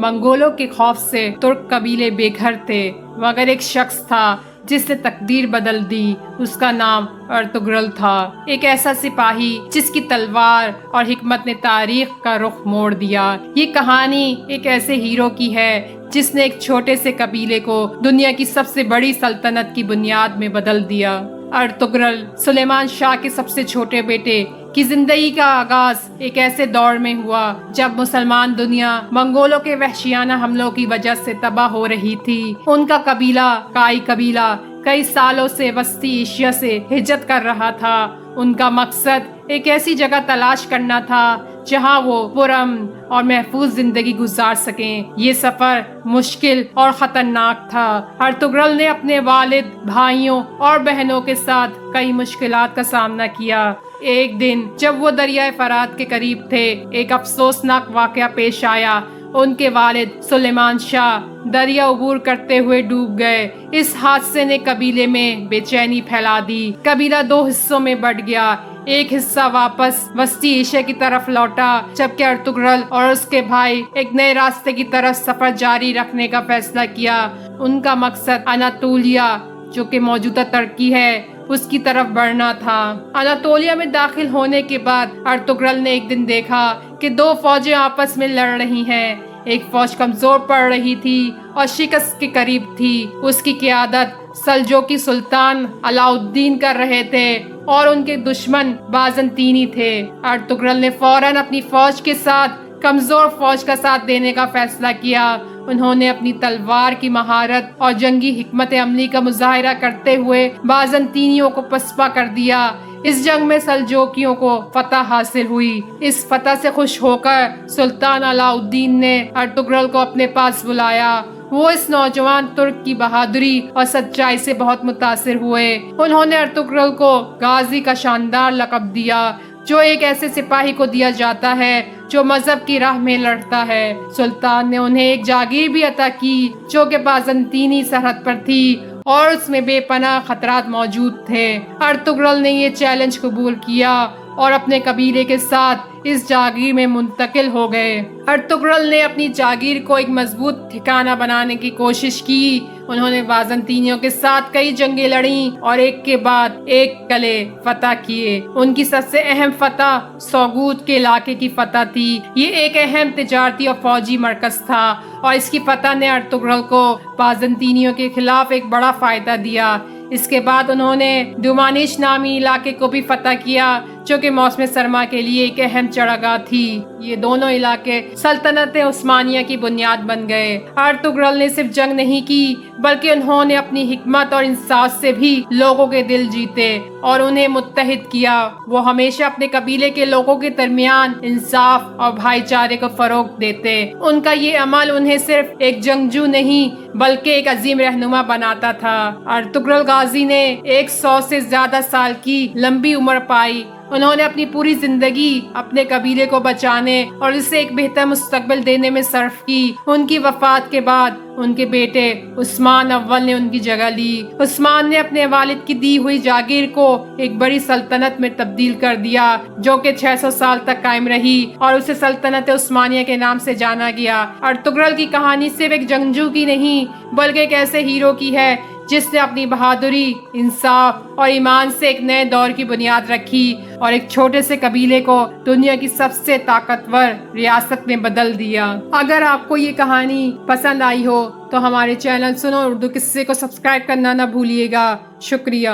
منگولوں کے خوف سے ترک قبیلے بے گھر تھے، مگر ایک شخص تھا جس نے تقدیر بدل دی۔ اس کا نام ارطغرل تھا، ایک ایسا سپاہی جس کی تلوار اور حکمت نے تاریخ کا رخ موڑ دیا۔ یہ کہانی ایک ایسے ہیرو کی ہے جس نے ایک چھوٹے سے قبیلے کو دنیا کی سب سے بڑی سلطنت کی بنیاد میں بدل دیا۔ ارطغرل سلیمان شاہ کے سب سے چھوٹے بیٹے کی زندگی کا آغاز ایک ایسے دور میں ہوا جب مسلمان دنیا منگولوں کے وحشیانہ حملوں کی وجہ سے تباہ ہو رہی تھی۔ ان کا قبیلہ کائی قبیلہ کئی سالوں سے وسطی ایشیا سے ہجرت کر رہا تھا۔ ان کا مقصد ایک ایسی جگہ تلاش کرنا تھا جہاں وہ پرامن اور محفوظ زندگی گزار سکیں۔ یہ سفر مشکل اور خطرناک تھا۔ ارطغرل نے اپنے والد، بھائیوں اور بہنوں کے ساتھ کئی مشکلات کا سامنا کیا۔ ایک دن جب وہ دریائے فرات کے قریب تھے، ایک افسوسناک واقعہ پیش آیا۔ ان کے والد سلیمان شاہ دریا عبور کرتے ہوئے ڈوب گئے۔ اس حادثے نے قبیلے میں بے چینی پھیلا دی۔ قبیلہ دو حصوں میں بٹ گیا۔ ایک حصہ واپس وسطی ایشیا کی طرف لوٹا، جبکہ ارطغرل اور اس کے بھائی ایک نئے راستے کی طرف سفر جاری رکھنے کا فیصلہ کیا۔ ان کا مقصد اناطولیہ، جو کہ موجودہ ترکی ہے، اس کی طرف بڑھنا تھا۔ اناطولیہ میں داخل ہونے کے بعد ارطغرل نے ایک دن دیکھا کہ دو فوجیں آپس میں لڑ رہی ہیں۔ ایک فوج کمزور پڑ رہی تھی اور شکست کے قریب تھی۔ اس کی قیادت سلجوقی سلطان علاؤالدین کر رہے تھے اور ان کے دشمن بازنطینی تھے۔ ارطغرل نے فوراً اپنی فوج کے ساتھ کمزور فوج کا ساتھ دینے کا فیصلہ کیا۔ انہوں نے اپنی تلوار کی مہارت اور جنگی حکمت عملی کا مظاہرہ کرتے ہوئے بازنطینیوں کو پسپا کر دیا۔ اس جنگ میں سلجوقیوں کو فتح حاصل ہوئی۔ اس فتح سے خوش ہو کر سلطان علاؤالدین نے ارطغرل کو اپنے پاس بلایا۔ وہ اس نوجوان ترک کی بہادری اور سچائی سے بہت متاثر ہوئے۔ انہوں نے ارطغرل کو غازی کا شاندار لقب دیا، جو ایک ایسے سپاہی کو دیا جاتا ہے جو مذہب کی راہ میں لڑتا ہے۔ سلطان نے انہیں ایک جاگیر بھی عطا کی جو کہ بازنطینی سرحد پر تھی اور اس میں بے پناہ خطرات موجود تھے۔ ارطغرل نے یہ چیلنج قبول کیا اور اپنے قبیلے کے ساتھ اس جاگیر میں منتقل ہو گئے۔ ارطغرل نے اپنی جاگیر کو ایک مضبوط ٹھکانہ بنانے کی کوشش کی۔ انہوں نے بازنطینیوں کے ساتھ کئی جنگیں لڑیں اور ایک کے بعد ایک قلعے فتح کیے۔ ان کی سب سے اہم فتح سوگوت کے علاقے کی فتح تھی۔ یہ ایک اہم تجارتی اور فوجی مرکز تھا اور اس کی فتح نے ارطغرل کو بازنطینیوں کے خلاف ایک بڑا فائدہ دیا۔ اس کے بعد انہوں نے ڈومانیش نامی علاقے کو بھی فتح کیا، جو کہ موسم سرما کے لیے ایک اہم چراگاہ تھی۔ یہ دونوں علاقے سلطنت عثمانیہ کی بنیاد بن گئے۔ ارطغرل نے صرف جنگ نہیں کی، بلکہ انہوں نے اپنی حکمت اور انصاف سے بھی لوگوں کے دل جیتے اور انہیں متحد کیا۔ وہ ہمیشہ اپنے قبیلے کے لوگوں کے درمیان انصاف اور بھائی چارے کو فروغ دیتے۔ ان کا یہ عمل انہیں صرف ایک جنگجو نہیں بلکہ ایک عظیم رہنما بناتا تھا۔ ارطغرل غازی نے 100 سے زیادہ سال کی لمبی عمر پائی۔ انہوں نے اپنی پوری زندگی اپنے قبیلے کو بچانے اور اسے ایک بہتر مستقبل دینے میں صرف کی۔ ان کی وفات کے بعد ان کے بیٹے عثمان اول نے ان کی جگہ لی۔ عثمان نے اپنے والد کی دی ہوئی جاگیر کو ایک بڑی سلطنت میں تبدیل کر دیا، جو کہ 600 سال تک قائم رہی اور اسے سلطنت عثمانیہ کے نام سے جانا گیا۔ ارطغرل کی کہانی صرف ایک جنگجو کی نہیں بلکہ ایک ایسے ہیرو کی ہے جس نے اپنی بہادری، انصاف اور ایمان سے ایک نئے دور کی بنیاد رکھی اور ایک چھوٹے سے قبیلے کو دنیا کی سب سے طاقتور ریاست میں بدل دیا۔ اگر آپ کو یہ کہانی پسند آئی ہو تو ہمارے چینل سنو اردو قصے کو سبسکرائب کرنا نہ بھولیے گا۔ شکریہ۔